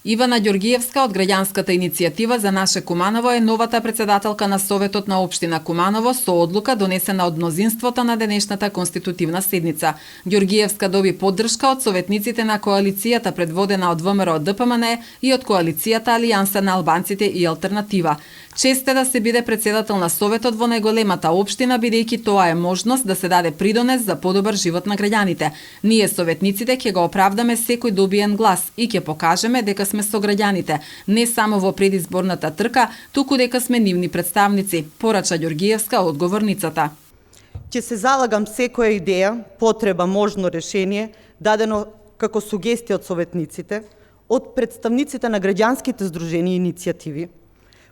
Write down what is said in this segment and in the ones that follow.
Ивана Ѓоргиевска од граѓанската иницијатива за наше Куманово е новата председателка на Советот на општина Куманово со одлука донесена од мнозинството на денешната конститутивна седница. Ѓоргиевска доби поддршка од советниците на коалицијата предводена од ВМРО ДПМН и од коалицијата Алијанса на албанците и Алтернатива. Чест е да се биде председател на Советот во најголемата општина, бидејќи тоа е можност да се даде придонес за подобар живот на граѓаните. Ние, советниците, ќе го оправдаме секој добиен глас и ќе покажеме дека сме со граѓаните, не само во предизборната трка, туку дека сме нивни представници, порача Ѓоргиевска одговорницата. Ќе се залагам секоја идеја, потреба, можно решение, дадено како сугестија од советниците, од представниците на граѓанските здруженија и иницијативи,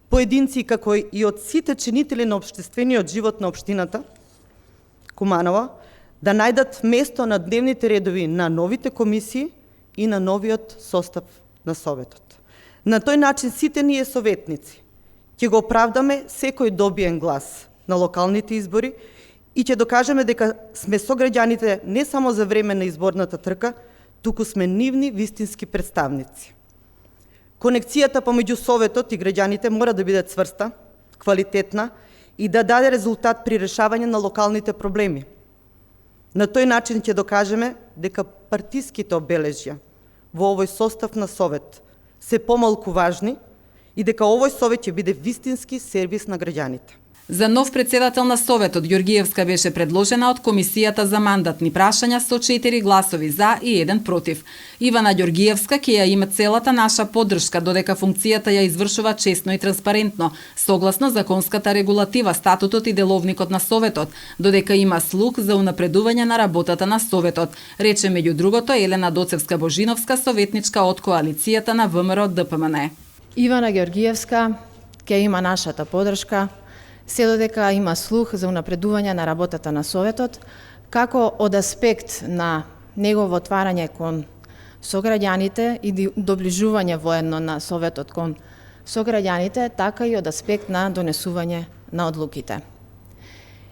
поединци како и од сите чинители на општествениот живот на општината Куманово, да најдат место на дневните редови на новите комисии и на новиот состав на Советот. На тој начин сите ние советници ќе го оправдаме секој добиен глас на локалните избори и ќе докажеме дека сме со граѓаните не само за време на изборната трка, туку сме нивни вистински представници. Конекцијата помеѓу Советот и граѓаните мора да биде цврста, квалитетна и да даде резултат при решавање на локалните проблеми. На тој начин ќе докажеме дека партиските обележја во овој состав на Совет се помалку важни и дека овој Совет ќе биде вистински сервис на граѓаните. За нов председател на Советот Ѓоргиевска беше предложена од Комисијата за мандатни прашања со 4 гласови за и 1 против. Ивана Ѓоргиевска ќе ја има целата наша поддршка додека функцијата ја извршува честно и транспарентно, согласно законската регулатива, статутот и деловникот на Советот, додека има слух за унапредување на работата на Советот, рече меѓу другото Елена Доцевска-Божиновска, советничка од коалицијата на ВМРО ДПМН. Ивана Ѓоргиевска ќе има нашата поддршка, се додека има слух за унапредување на работата на Советот, како од аспект на негово отварање кон сограѓаните и доближување воедно на Советот кон сограѓаните, така и од аспект на донесување на одлуките.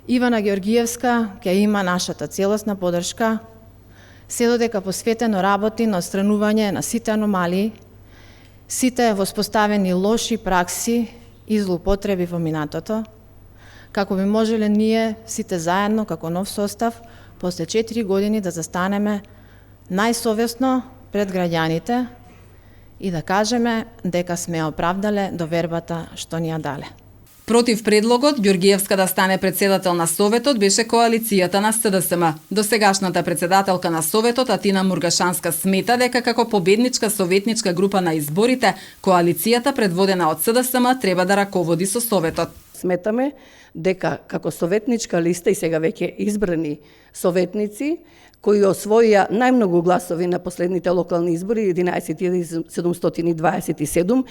Ивана Ѓоргиевска ќе има нашата целосна поддршка, се додека посветено работи на отстранување на сите аномалии, сите воспоставени лоши пракси и злоупотреби во минатото, како би можеле ние сите заедно, како нов состав, после 4 години да застанеме најсовесно пред граѓаните и да кажеме дека сме оправдале довербата што ни ја дале. Против предлогот Ѓоргиевска да стане председател на Советот беше коалицијата на СДСМ. Досегашната председателка на Советот Атина Мургашанска смета дека како победничка советничка група на изборите, коалицијата предводена од СДСМ треба да раководи со Советот. Сметаме дека како советничка листа и сега веќе избрани советници кои освоија најмногу гласови на последните локални избори 11.727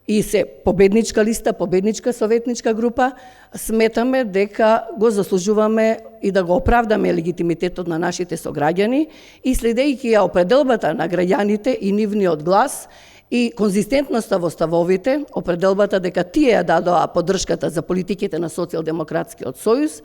и се победничка листа, победничка советничка група, сметаме дека го заслужуваме и да го оправдаме легитимитетот на нашите сограѓани и следејќи ја определбата на граѓаните и нивниот глас и конзистентноста во ставовите, определбата дека тие ја дадоа поддршката за политиките на Социјалдемократскиот сојуз,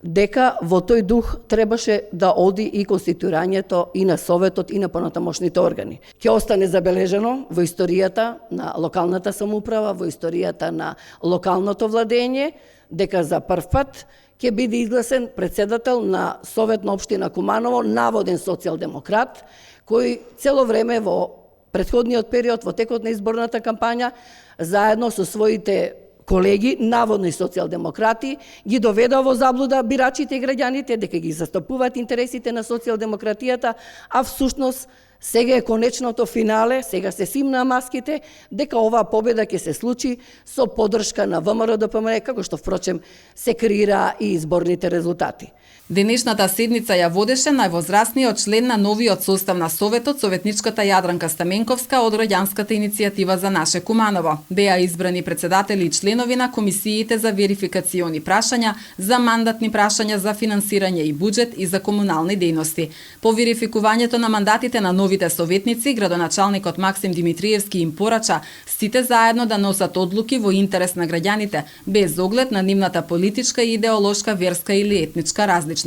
дека во тој дух требаше да оди и конституирањето и на Советот и на понатамошните органи. Ќе остане забележено во историјата на локалната самоуправа, во историјата на локалното владење, дека за прв пат ќе биде изгласен председател на Совет на општина Куманово, наводен социјалдемократ, кој цело време во претходниот период, во текот на изборната кампања, заедно со своите колеги, наводни социјалдемократи, ги доведа во заблуда бирачите и граѓаните дека ги застапуваат интересите на социјалдемократијата, а всушност сега е конечното финале, сега се симна маските, дека оваа победа ќе се случи со поддршка на ВМРО ДПМН, како што впрочем се креира и изборните резултати. Денешната седница ја водеше највозрастниот член на новиот состав на Советот, советничката Јадранка Стаменковска од граѓанската иницијатива за наше Куманово. Беа избрани председатели и членови на комисиите за верификациони прашања, за мандатни прашања за финансирање и буџет и за комунални дејности. По верификувањето на мандатите на новите советници, градоначалникот Максим Димитриевски им порача сите заедно да носат одлуки во интерес на граѓаните, без оглед на нивната политичка, идеолошка, верска или етничка различност.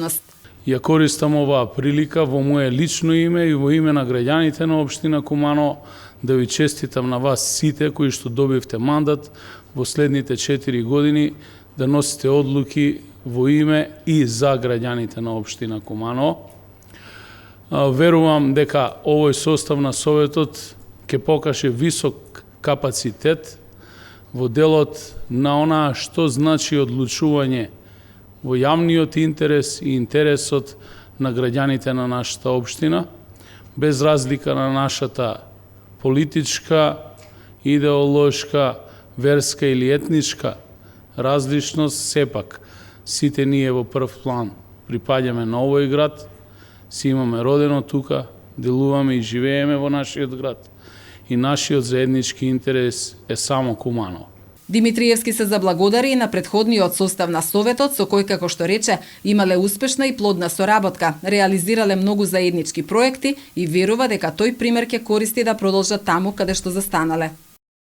Ја користам оваа прилика во моје лично име и во име на граѓаните на општина Куманово да ви честитам на вас сите кои што добивте мандат во следните 4 години да носите одлуки во име и за граѓаните на општина Куманово. Верувам дека овој состав на Советот ќе покаже висок капацитет во делот на онаа што значи одлучување во јавниот интерес и интересот на граѓаните на нашата општина, без разлика на нашата политичка, идеолошка, верска или етничка различност, сепак сите ние во прв план припаѓаме на овој град, си имаме родено тука, делуваме и живееме во нашиот град и нашиот заеднички интерес е само Куманово. Димитриевски се заблагодари и на претходниот состав на Советот, со кој, како што рече, имале успешна и плодна соработка, реализирале многу заеднички проекти и верува дека тој пример ќе користи да продолжат таму каде што застанале.